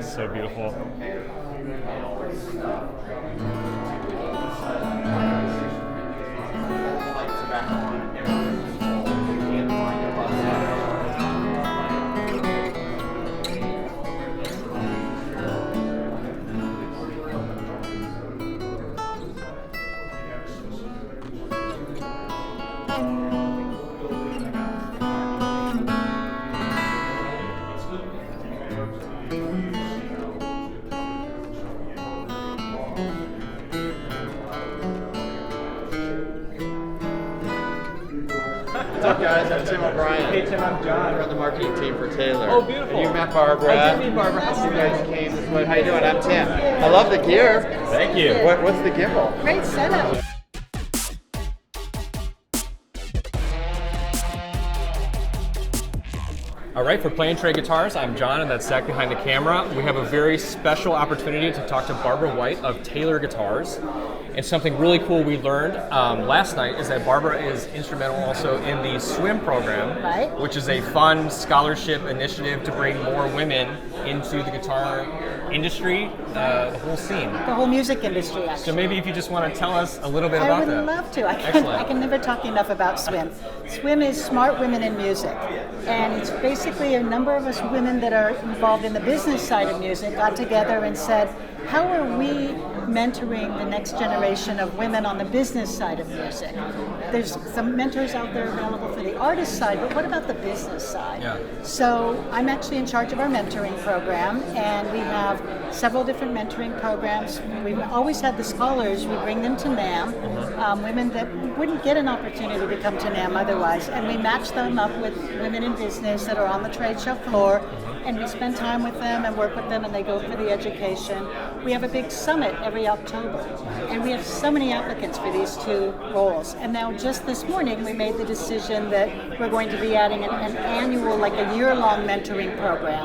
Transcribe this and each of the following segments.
So beautiful. What's up, guys? I'm Tim O'Brien. Hey Tim, I'm John. We're on the marketing team for Taylor. Oh, beautiful. And you met Barbara. I did meet Barbara. You guys came this way. How you doing? I'm Tim. I love the gear. Thank you. What's the gimbal? Great setup. All right, for Play and Trade Guitars, I'm John, and that's Zach behind the camera. We have a very special opportunity to talk to Barbara Wight of Taylor Guitars. And something really cool we learned last night is that Barbara is instrumental also in the SWIM program, Right. which is a fun scholarship initiative to bring more women into the guitar industry, the whole scene. The whole music industry, actually. So maybe if you just want to tell us a little bit about that. I would love to. Excellent. I can never talk enough about SWIM. SWIM is Smart Women in Music. And it's basically a number of us women that are involved in the business side of music got together and said, how are we mentoring the next generation of women on the business side of music? There's some mentors out there available for the artist side, but what about the business side? Yeah. So I'm actually in charge of our mentoring program, and we have several different mentoring programs. We've always had the scholars, we bring them to NAMM, women that wouldn't get an opportunity to come to NAMM otherwise, and we match them up with women in business that are on the trade show floor, and we spend time with them and work with them, and they go for the education. We have a big summit every October, and we have so many applicants for these two roles. And now just this morning we made the decision that we're going to be adding an annual, like a year-long mentoring program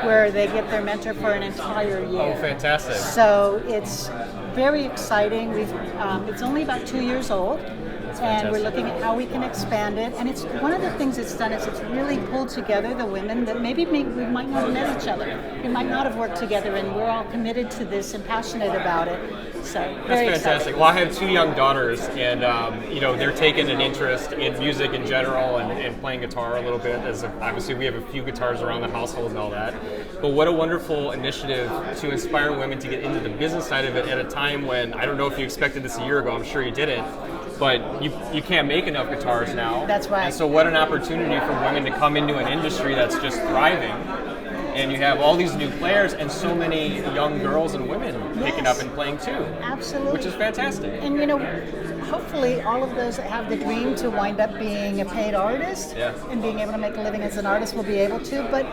where they get their mentor for an entire year. Oh, fantastic. So it's very exciting. It's only about 2 years old. And we're looking at how we can expand it. And it's one of the things it's done is it's really pulled together the women that maybe we might not have met each other. We might not have worked together, and we're all committed to this and passionate about it. So very That's fantastic. exciting. Well, I have two young daughters, and they're taking an interest in music in general and playing guitar a little bit. As obviously, we have a few guitars around the household and all that. But what a wonderful initiative to inspire women to get into the business side of it at a time when I don't know if you expected this a year ago. I'm sure you didn't. But you can't make enough guitars now. That's right. And so what an opportunity for women to come into an industry that's just thriving. And you have all these new players and so many young girls and women picking up and playing too. Absolutely. Which is fantastic. And hopefully all of those that have the dream to wind up being a paid artist and being able to make a living as an artist will be able to. But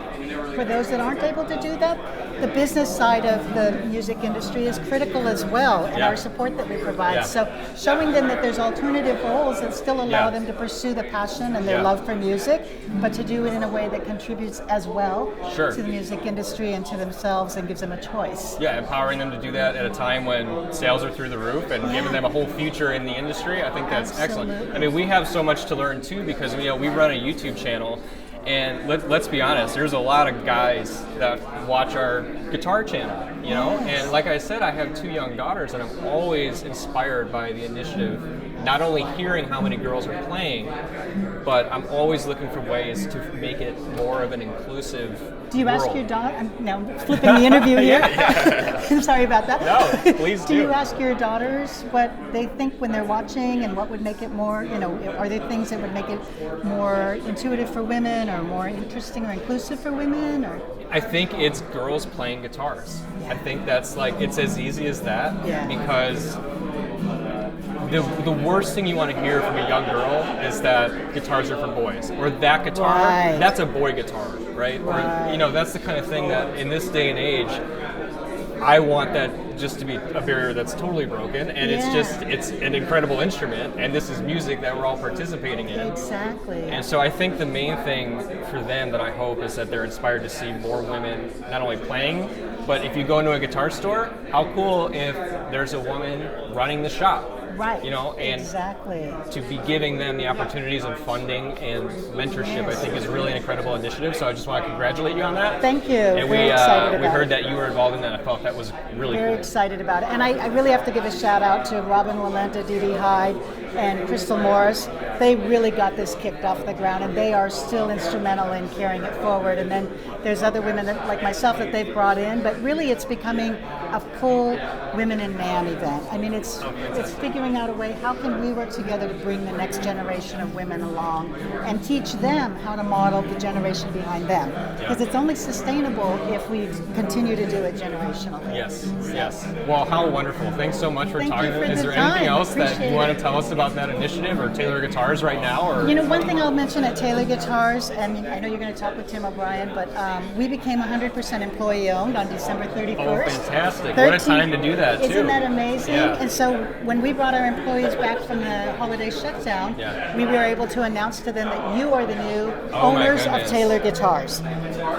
for those that aren't able to do that, the business side of the music industry is critical as well, and our support that we provide. Yeah. So showing them that there's alternative roles that still allow them to pursue the passion and their love for music, but to do it in a way that contributes as well to the music industry and to themselves and gives them a choice. Yeah, empowering them to do that at a time when sales are through the roof and giving them a whole future in the industry. I think that's excellent. I mean, we have so much to learn too because we run a YouTube channel. And let's be honest, there's a lot of guys that watch our guitar channel, And like I said, I have two young daughters, and I'm always inspired by the initiative. Not only hearing how many girls are playing, but I'm always looking for ways to make it more of an inclusive Do you ask world. your daughter? I'm now flipping the interview here. I'm sorry about that. No, please do. Do you ask your daughters what they think when they're watching, and what would make it more? Are there things that would make it more intuitive for women, or more interesting or inclusive for women, or? I think it's girls playing guitars. I think that's it's as easy as that. Yeah. Because the worst thing you want to hear from a young girl is that guitars are for boys, or that guitar, that's a boy guitar, right? Or that's the kind of thing that in this day and age, I want that just to be a barrier that's totally broken, and it's an incredible instrument, and this is music that we're all participating in. Exactly. And so I think the main thing for them that I hope is that they're inspired to see more women not only playing, but if you go into a guitar store, how cool if there's a woman running the shop. Right. You know, and exactly. to be giving them the opportunities and funding and mentorship, I think is really an incredible initiative. So I just want to congratulate you on that. Thank you. And Very excited about we heard it. that you were involved in that. I thought that was really Very cool. excited about it. And I really have to give a shout out to Robin Walenta, Dee Dee Hyde, and Crystal Morris. They really got this kicked off the ground, and they are still instrumental in carrying it forward. And then there's other women that, like myself, that they've brought in, but really it's becoming a full Women in NAMM event. I mean, it's figuring out a way, how can we work together to bring the next generation of women along and teach them how to model the generation behind them. Because it's only sustainable if we continue to do it generationally. Yes, yes. Well, how wonderful. Thanks so much for Thank talking. you for Is the there anything time. else that Appreciate you want it. to tell us about that initiative or Taylor Guitars right now? Or You know, one thing I'll mention at Taylor Guitars, and I know you're going to talk with Tim O'Brien, but we became 100% employee owned on December 31st. Oh, fantastic. What a time to do that, too. Isn't that amazing? Yeah. And so when we brought our employees back from the holiday shutdown, we were able to announce to them that you are the new owners of Taylor Guitars.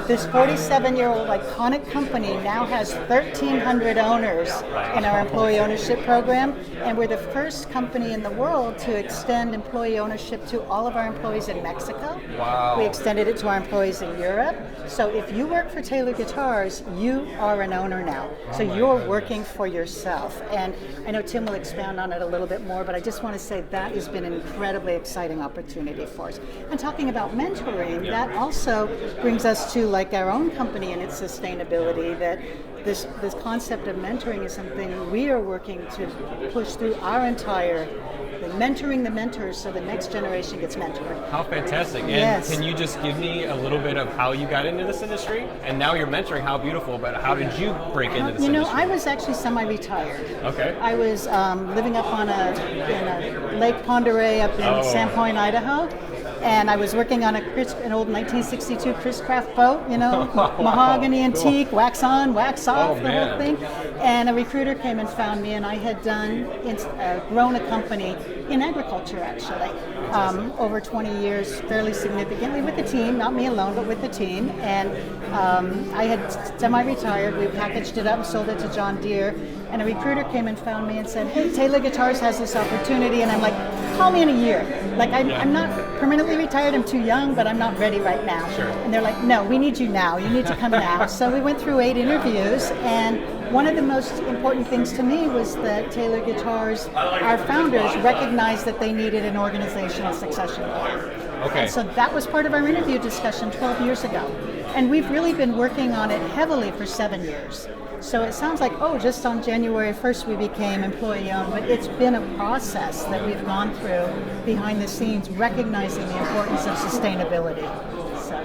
This 47-year-old iconic company now has 1,300 owners in our employee ownership program, and we're the first company in the world to extend employee ownership to all of our employees in Mexico. Wow. We extended it to our employees in Europe. So if you work for Taylor Guitars, you are an owner now. So you're working for yourself. And I know Tim will expound on it a little bit more, but I just want to say that has been an incredibly exciting opportunity for us. And talking about mentoring, that also brings us to like our own company and its sustainability, that this concept of mentoring is something we are working to push through our entire mentoring the mentors so the next generation gets mentored. How fantastic. And Yes. can you just give me a little bit of how you got into this industry? And now you're mentoring, how beautiful, but how did you break into this You know, industry? I was actually semi-retired. Okay. I was living up on in a Lake Ponderay up in Sandpoint, Idaho, and I was working on an old 1962 Chris Craft boat, you know, mahogany antique, wax on, wax off, the whole thing. And a recruiter came and found me, and I had grown a company in agriculture, actually, over 20 years, fairly significantly with the team, not me alone, but with the team. And I had semi-retired. We packaged it up and sold it to John Deere. And a recruiter came and found me and said, hey, Taylor Guitars has this opportunity. And I'm like, call me in a year. Like, I'm not permanently retired. I'm too young, but I'm not ready right now. Sure. And they're like, no, we need you now. You need to come now. So we went through 8 interviews. And one of the most important things to me was that Taylor Guitars, our founders, recognized that they needed an organizational succession plan. Okay. And so that was part of our interview discussion 12 years ago. And we've really been working on it heavily for 7 years. So it sounds like, just on January 1st we became employee owned, but it's been a process that we've gone through behind the scenes, recognizing the importance of sustainability.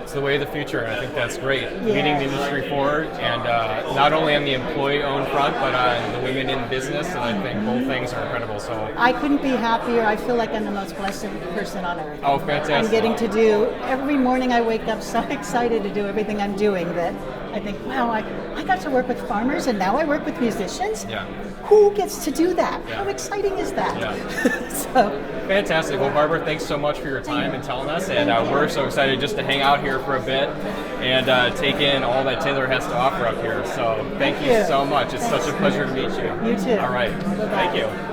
It's the way of the future, and I think that's great. Leading the industry forward, and not only on the employee-owned front, but on the women in business, and I think both things are incredible. So I couldn't be happier. I feel like I'm the most blessed person on earth. Oh, fantastic. I'm getting to do, every morning I wake up so excited to do everything I'm doing that I think, wow, I got to work with farmers, and now I work with musicians. Yeah. Who gets to do that? How exciting is that? Yeah. So fantastic. Well, Barbara, thanks so much for your time and telling us, and we're so excited just to hang out here for a bit and take in all that Taylor has to offer up here. So thank you so much. It's such a pleasure to meet you. You too. All right. Bye-bye. Thank you.